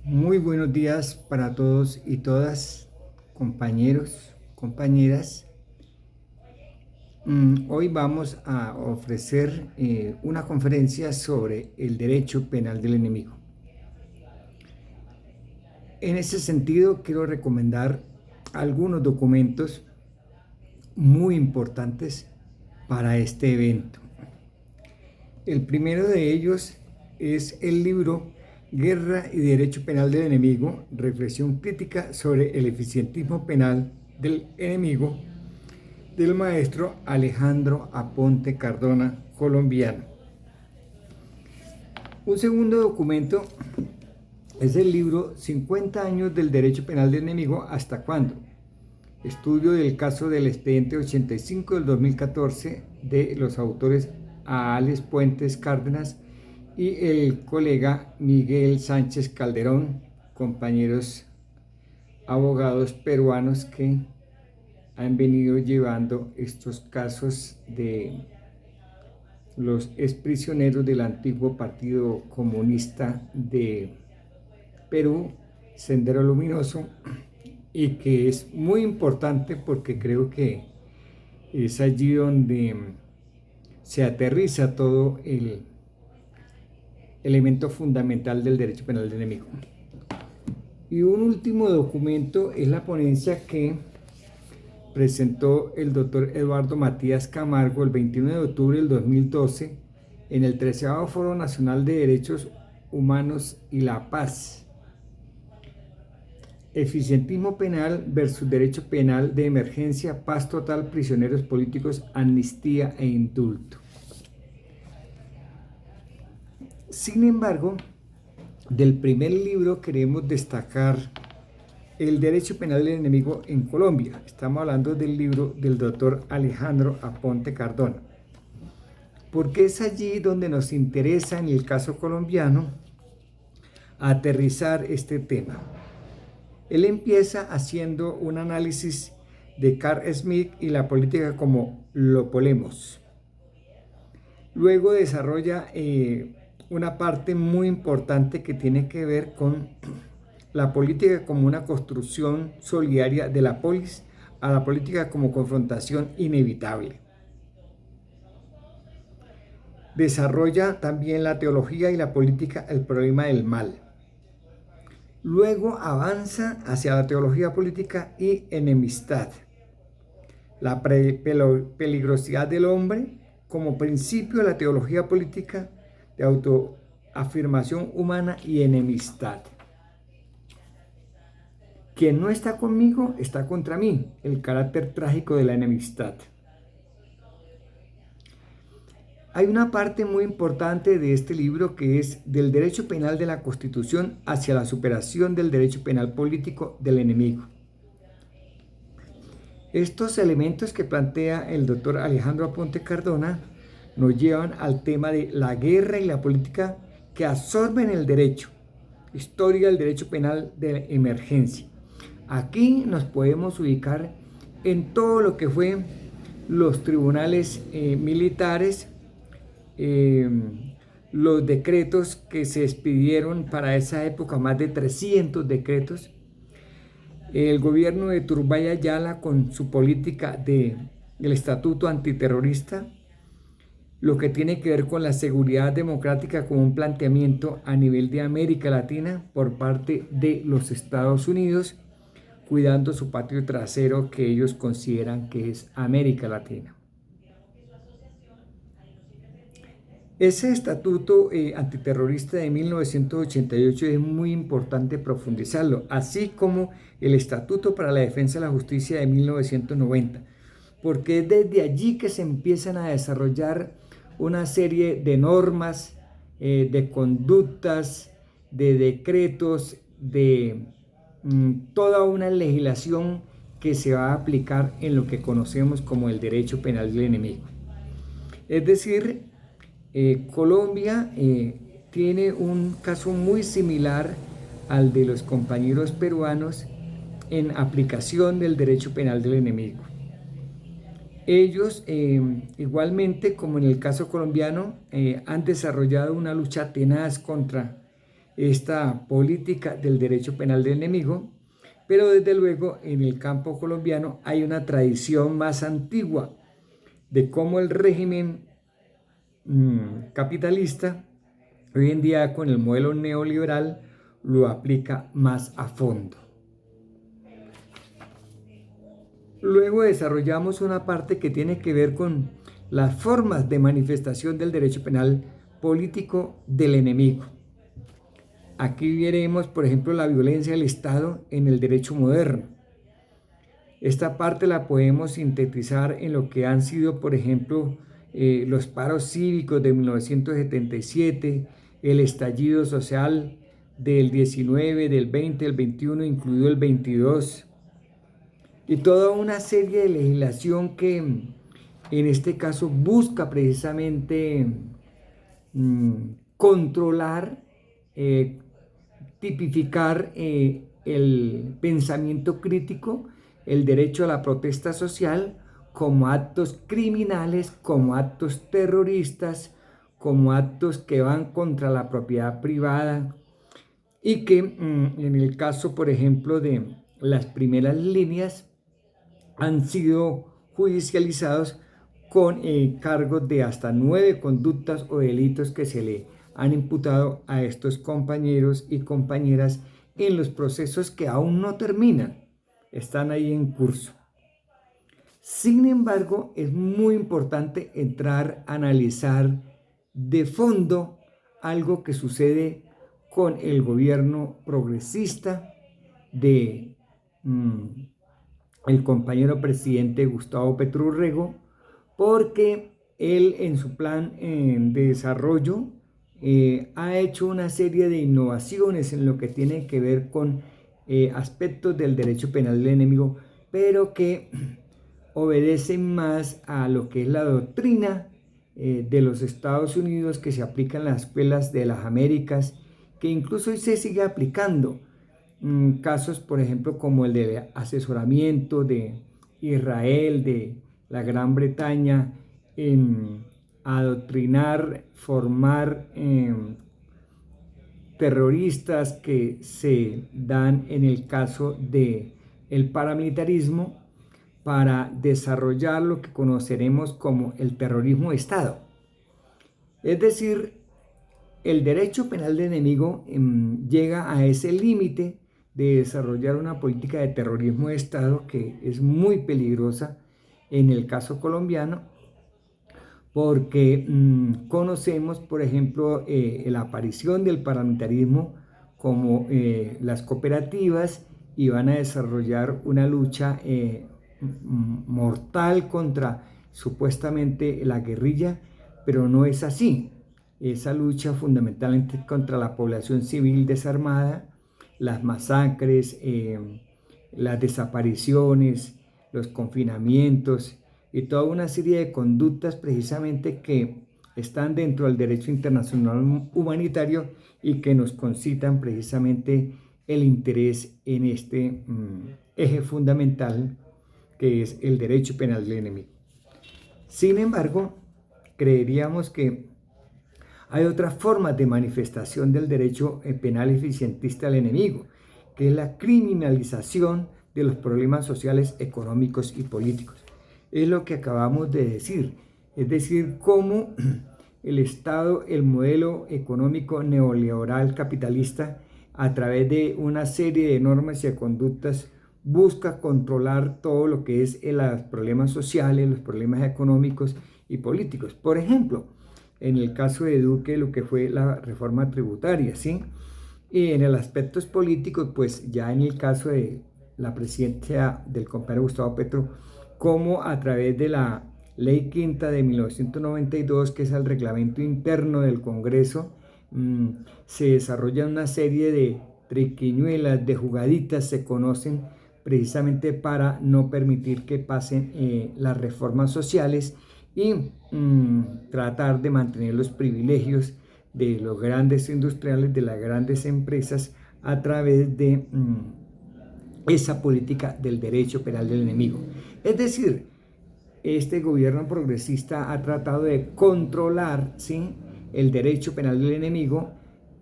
Muy buenos días para todos y todas, compañeros, compañeras. Hoy vamos a ofrecer una conferencia sobre el derecho penal del enemigo. En ese sentido, quiero recomendar algunos documentos muy importantes para este evento. El primero de ellos es el libro Guerra y Derecho Penal del Enemigo, reflexión crítica sobre el eficientismo penal del enemigo, del maestro Alejandro Aponte Cardona, colombiano. Un segundo documento es el libro 50 años del derecho penal del enemigo, ¿hasta cuándo? Estudio del caso del expediente 85 del 2014 de los autores Alex Puentes Cárdenas y el colega Miguel Sánchez Calderón, compañeros abogados peruanos que han venido llevando estos casos de los exprisioneros del antiguo Partido Comunista de Perú, Sendero Luminoso, y que es muy importante porque creo que es allí donde se aterriza todo el elemento fundamental del derecho penal del enemigo. Y un último documento es la ponencia que presentó el doctor Eduardo Matías Camargo el 21 de octubre del 2012 en el 13º Foro Nacional de Derechos Humanos y la Paz. Eficientismo penal versus derecho penal de emergencia, paz total, prisioneros políticos, amnistía e indulto. Sin embargo, del primer libro queremos destacar el derecho penal del enemigo en Colombia. Estamos hablando del libro del doctor Alejandro Aponte Cardona, porque es allí donde nos interesa en el caso colombiano aterrizar este tema. Él empieza haciendo un análisis de Carl Smith y la política como lo polemos. Luego desarrolla una parte muy importante que tiene que ver con la política como una construcción solidaria de la polis a la política como confrontación inevitable. Desarrolla también la teología y la política, el problema del mal. Luego avanza hacia la teología política y enemistad. La peligrosidad del hombre como principio de la teología política de autoafirmación humana y enemistad. Quien no está conmigo está contra mí, el carácter trágico de la enemistad. Hay una parte muy importante de este libro que es del derecho penal de la Constitución hacia la superación del derecho penal político del enemigo. Estos elementos que plantea el doctor Alejandro Aponte Cardona nos llevan al tema de la guerra y la política que absorben el derecho, historia del derecho penal de emergencia. Aquí nos podemos ubicar en todo lo que fue los tribunales militares, los decretos que se expidieron para esa época, más de 300 decretos, el gobierno de Turbay Ayala con su política del estatuto antiterrorista, lo que tiene que ver con la seguridad democrática como un planteamiento a nivel de América Latina por parte de los Estados Unidos, cuidando su patio trasero que ellos consideran que es América Latina. Ese estatuto antiterrorista de 1988 es muy importante profundizarlo, así como el Estatuto para la Defensa de la Justicia de 1990, porque es desde allí que se empiezan a desarrollar una serie de normas, de conductas, de decretos, de toda una legislación que se va a aplicar en lo que conocemos como el derecho penal del enemigo. Es decir, Colombia tiene un caso muy similar al de los compañeros peruanos en aplicación del derecho penal del enemigo. Ellos, igualmente como en el caso colombiano, han desarrollado una lucha tenaz contra esta política del derecho penal del enemigo, pero desde luego en el campo colombiano hay una tradición más antigua de cómo el régimen capitalista hoy en día con el modelo neoliberal lo aplica más a fondo. Luego desarrollamos una parte que tiene que ver con las formas de manifestación del derecho penal político del enemigo. Aquí veremos, por ejemplo, la violencia del Estado en el derecho moderno. Esta parte la podemos sintetizar en lo que han sido, por ejemplo, los paros cívicos de 1977, el estallido social del 19, del 20, el 21, incluido el 22, y toda una serie de legislación que en este caso busca precisamente controlar, tipificar el pensamiento crítico, el derecho a la protesta social como actos criminales, como actos terroristas, como actos que van contra la propiedad privada y que en el caso, por ejemplo, de las primeras líneas han sido judicializados con cargos de hasta 9 conductas o delitos que se le han imputado a estos compañeros y compañeras en los procesos que aún no terminan, están ahí en curso. Sin embargo, es muy importante entrar a analizar de fondo algo que sucede con el gobierno progresista de el compañero presidente Gustavo Petro Urrego, porque él en su plan de desarrollo ha hecho una serie de innovaciones en lo que tiene que ver con aspectos del derecho penal del enemigo, pero que obedecen más a lo que es la doctrina de los Estados Unidos que se aplica en las escuelas de las Américas, que incluso hoy se sigue aplicando. Casos, por ejemplo, como el de asesoramiento de Israel, de la Gran Bretaña, en adoctrinar, formar terroristas que se dan en el caso de el paramilitarismo para desarrollar lo que conoceremos como el terrorismo de Estado. Es decir, el derecho penal de enemigo llega a ese límite de desarrollar una política de terrorismo de Estado que es muy peligrosa en el caso colombiano, porque conocemos, por ejemplo, la aparición del paramilitarismo como las cooperativas y van a desarrollar una lucha mortal contra supuestamente la guerrilla, pero no es así. Esa lucha fundamentalmente contra la población civil desarmada, las masacres, las desapariciones, los confinamientos y toda una serie de conductas precisamente que están dentro del derecho internacional humanitario y que nos concitan precisamente el interés en este eje fundamental que es el derecho penal del enemigo. Sin embargo, creeríamos que hay otras formas de manifestación del derecho penal eficientista al enemigo, que es la criminalización de los problemas sociales, económicos y políticos. Es lo que acabamos de decir, es decir, cómo el Estado, el modelo económico neoliberal capitalista, a través de una serie de normas y de conductas, busca controlar todo lo que es los problemas sociales, los problemas económicos y políticos. Por ejemplo, en el caso de Duque, lo que fue la reforma tributaria, ¿sí? Y en el aspecto político, pues ya en el caso de la presidencia del compañero Gustavo Petro, como a través de la Ley Quinta de 1992, que es el reglamento interno del Congreso, se desarrolla una serie de triquiñuelas, de jugaditas, se conocen precisamente para no permitir que pasen las reformas sociales y tratar de mantener los privilegios de los grandes industriales, de las grandes empresas, a través de esa política del derecho penal del enemigo. Es decir, este gobierno progresista ha tratado de controlar, ¿sí?, el derecho penal del enemigo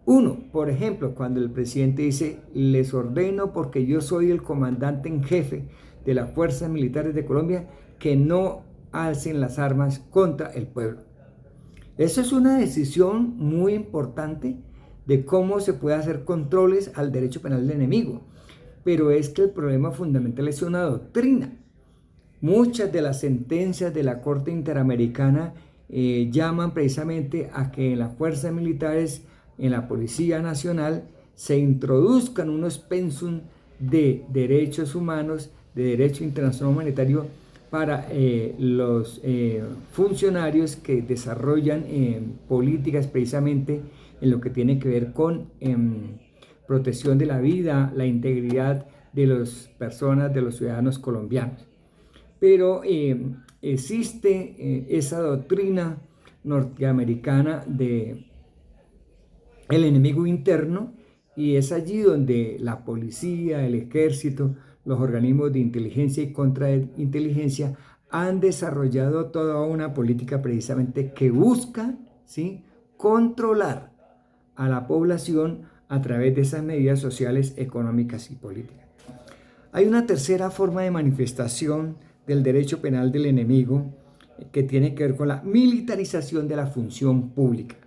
Uno, por ejemplo, cuando el presidente dice, les ordeno porque yo soy el comandante en jefe de las fuerzas militares de Colombia, que no alcen las armas contra el pueblo. Eso es una decisión muy importante de cómo se puede hacer controles al derecho penal del enemigo. Pero es que el problema fundamental es una doctrina. Muchas de las sentencias de la Corte Interamericana llaman precisamente a que en las fuerzas militares, en la Policía Nacional, se introduzcan unos pensum de derechos humanos, de derecho internacional humanitario para los funcionarios que desarrollan políticas precisamente en lo que tiene que ver con protección de la vida, la integridad de las personas, de los ciudadanos colombianos. Pero existe esa doctrina norteamericana de el enemigo interno, y es allí donde la policía, el ejército, los organismos de inteligencia y contrainteligencia han desarrollado toda una política precisamente que busca, ¿sí?, controlar a la población a través de esas medidas sociales, económicas y políticas. Hay una tercera forma de manifestación del derecho penal del enemigo que tiene que ver con la militarización de la función pública.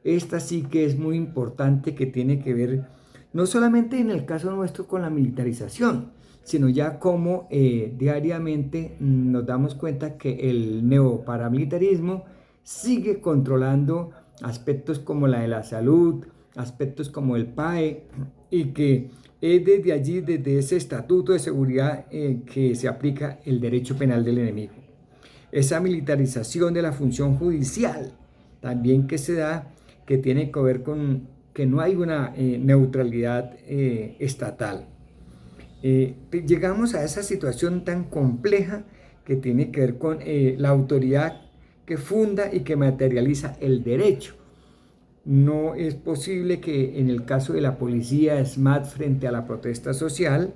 Esta sí que es muy importante, que tiene que ver no solamente en el caso nuestro con la militarización, sino ya como diariamente nos damos cuenta que el neoparamilitarismo sigue controlando aspectos como la de la salud, aspectos como el PAE, y que es desde allí, desde ese estatuto de seguridad, que se aplica el derecho penal del enemigo. Esa militarización de la función judicial también que se da, que tiene que ver con que no hay una neutralidad estatal. Llegamos a esa situación tan compleja que tiene que ver con la autoridad que funda y que materializa el derecho. No es posible que en el caso de la policía SMAT frente a la protesta social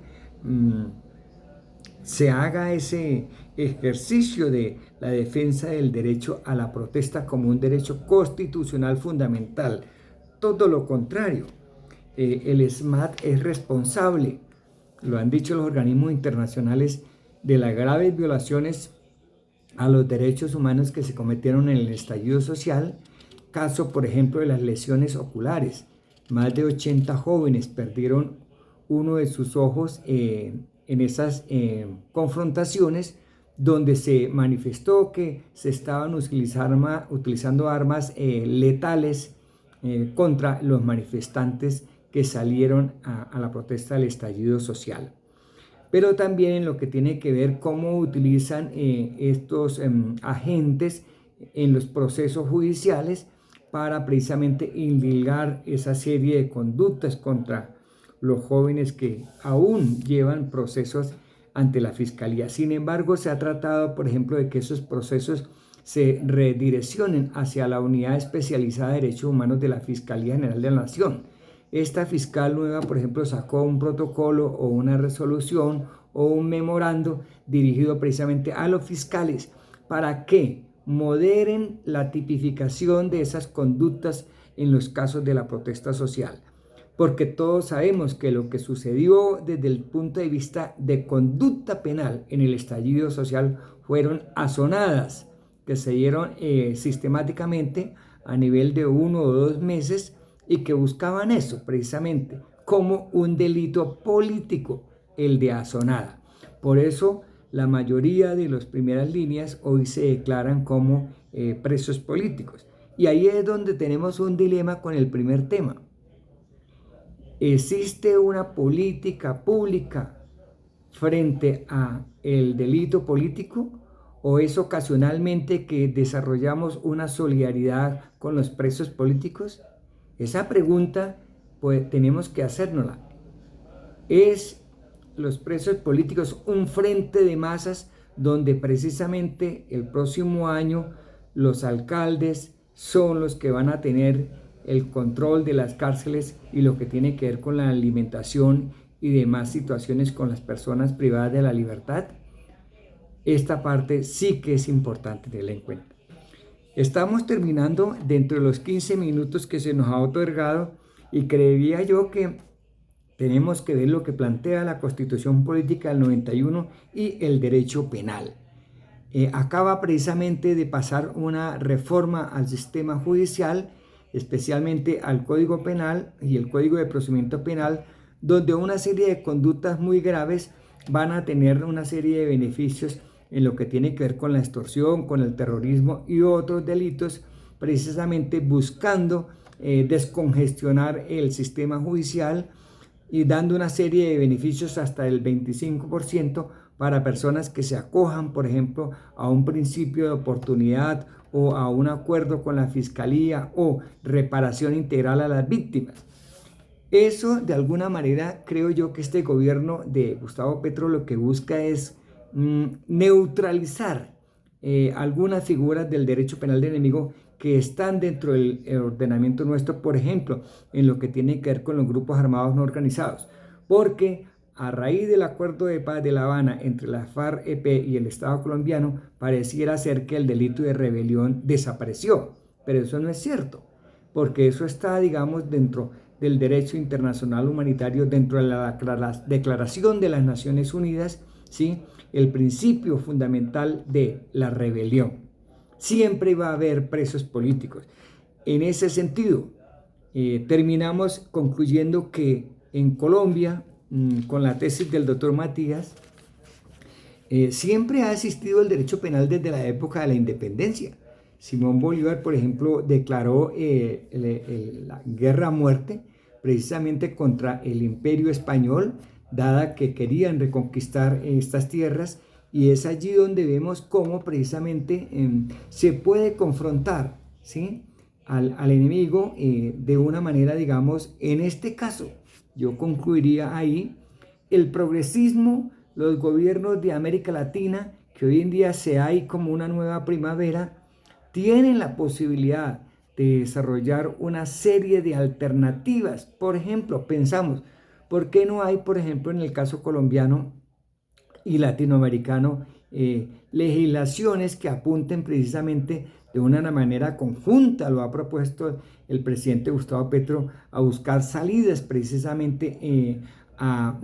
se haga ese ejercicio de la defensa del derecho a la protesta como un derecho constitucional fundamental. Todo lo contrario, el SMAT es responsable, lo han dicho los organismos internacionales, de las graves violaciones a los derechos humanos que se cometieron en el estallido social. Caso, por ejemplo, de las lesiones oculares. Más de 80 jóvenes perdieron uno de sus ojos en esas confrontaciones, donde se manifestó que se estaban utilizando armas letales contra los manifestantes que salieron a la protesta del estallido social. Pero también en lo que tiene que ver cómo utilizan estos agentes en los procesos judiciales para precisamente indilgar esa serie de conductas contra los jóvenes que aún llevan procesos ante la Fiscalía. Sin embargo, se ha tratado, por ejemplo, de que esos procesos se redireccionen hacia la Unidad Especializada de Derechos Humanos de la Fiscalía General de la Nación. Esta fiscal nueva, por ejemplo, sacó un protocolo o una resolución o un memorando dirigido precisamente a los fiscales para que moderen la tipificación de esas conductas en los casos de la protesta social. Porque todos sabemos que lo que sucedió desde el punto de vista de conducta penal en el estallido social fueron azonadas que se dieron sistemáticamente a nivel de 1 o 2 meses y que buscaban eso precisamente como un delito político, el de azonada. Por eso la mayoría de las primeras líneas hoy se declaran como presos políticos. Y ahí es donde tenemos un dilema con el primer tema. ¿Existe una política pública frente a el delito político? ¿O es ocasionalmente que desarrollamos una solidaridad con los presos políticos? Esa pregunta pues tenemos que hacérnosla. ¿Es los presos políticos un frente de masas donde precisamente el próximo año los alcaldes son los que van a tener el control de las cárceles y lo que tiene que ver con la alimentación y demás situaciones con las personas privadas de la libertad? Esta parte sí que es importante tenerla en cuenta. Estamos terminando dentro de los 15 minutos que se nos ha otorgado Y creería yo que tenemos que ver lo que plantea la Constitución Política del 91 y el derecho penal. Acaba precisamente de pasar una reforma al sistema judicial, especialmente al Código Penal y el Código de Procedimiento Penal, donde una serie de conductas muy graves van a tener una serie de beneficios en lo que tiene que ver con la extorsión, con el terrorismo y otros delitos, precisamente buscando descongestionar el sistema judicial y dando una serie de beneficios hasta el 25% para personas que se acojan, por ejemplo, a un principio de oportunidad o a un acuerdo con la fiscalía o reparación integral a las víctimas. Eso, de alguna manera, creo yo que este gobierno de Gustavo Petro lo que busca es neutralizar algunas figuras del derecho penal de enemigo que están dentro del ordenamiento nuestro, por ejemplo, en lo que tiene que ver con los grupos armados no organizados, porque a raíz del acuerdo de paz de La Habana entre la FARC-EP y el Estado colombiano, pareciera ser que el delito de rebelión desapareció, pero eso no es cierto, porque eso está, digamos, dentro del derecho internacional humanitario, dentro de la Declaración de las Naciones Unidas, ¿sí? El principio fundamental de la rebelión. Siempre va a haber presos políticos. En ese sentido, terminamos concluyendo que en Colombia, con la tesis del doctor Matías, siempre ha existido el derecho penal desde la época de la independencia. Simón Bolívar, por ejemplo, declaró la guerra a muerte precisamente contra el imperio español, dada que querían reconquistar estas tierras, y es allí donde vemos cómo precisamente se puede confrontar, ¿sí?, al enemigo de una manera, digamos, en este caso, yo concluiría ahí, el progresismo, los gobiernos de América Latina, que hoy en día se hay como una nueva primavera, tienen la posibilidad de desarrollar una serie de alternativas. Por ejemplo, pensamos, ¿por qué no hay, por ejemplo, en el caso colombiano y latinoamericano, legislaciones que apunten precisamente de una manera conjunta? Lo ha propuesto el presidente Gustavo Petro, a buscar salidas precisamente a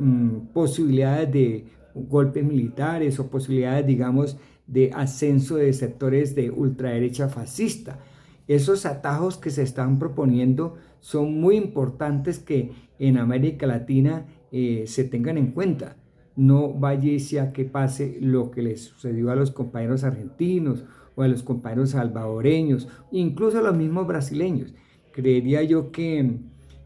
posibilidades de golpes militares o posibilidades, digamos, de ascenso de sectores de ultraderecha fascista. Esos atajos que se están proponiendo son muy importantes que en América Latina se tengan en cuenta. No vaya a que pase lo que les sucedió a los compañeros argentinos o a los compañeros salvadoreños, incluso a los mismos brasileños. Creería yo que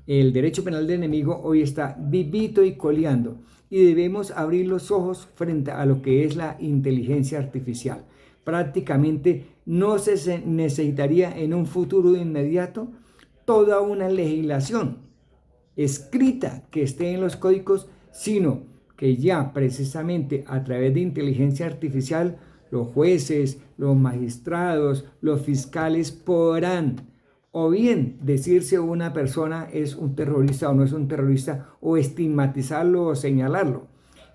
el derecho penal de enemigo hoy está vivito y coleando, y debemos abrir los ojos frente a lo que es la inteligencia artificial. Prácticamente no se necesitaría en un futuro inmediato toda una legislación escrita que esté en los códigos, sino que ya precisamente a través de inteligencia artificial los jueces, los magistrados, los fiscales podrán o bien decir si una persona es un terrorista o no es un terrorista, o estigmatizarlo o señalarlo.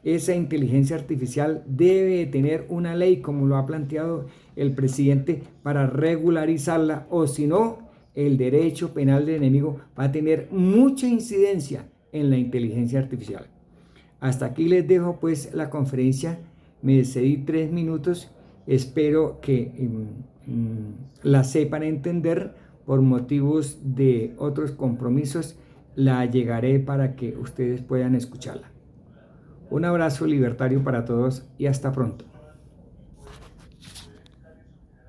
Esa inteligencia artificial debe tener una ley, como lo ha planteado el presidente, para regularizarla, o si no, el derecho penal del enemigo va a tener mucha incidencia en la inteligencia artificial. Hasta aquí les dejo pues la conferencia. Me cedí 3 minutos. Espero que la sepan entender. Por motivos de otros compromisos, la llegaré para que ustedes puedan escucharla. Un abrazo libertario para todos y hasta pronto.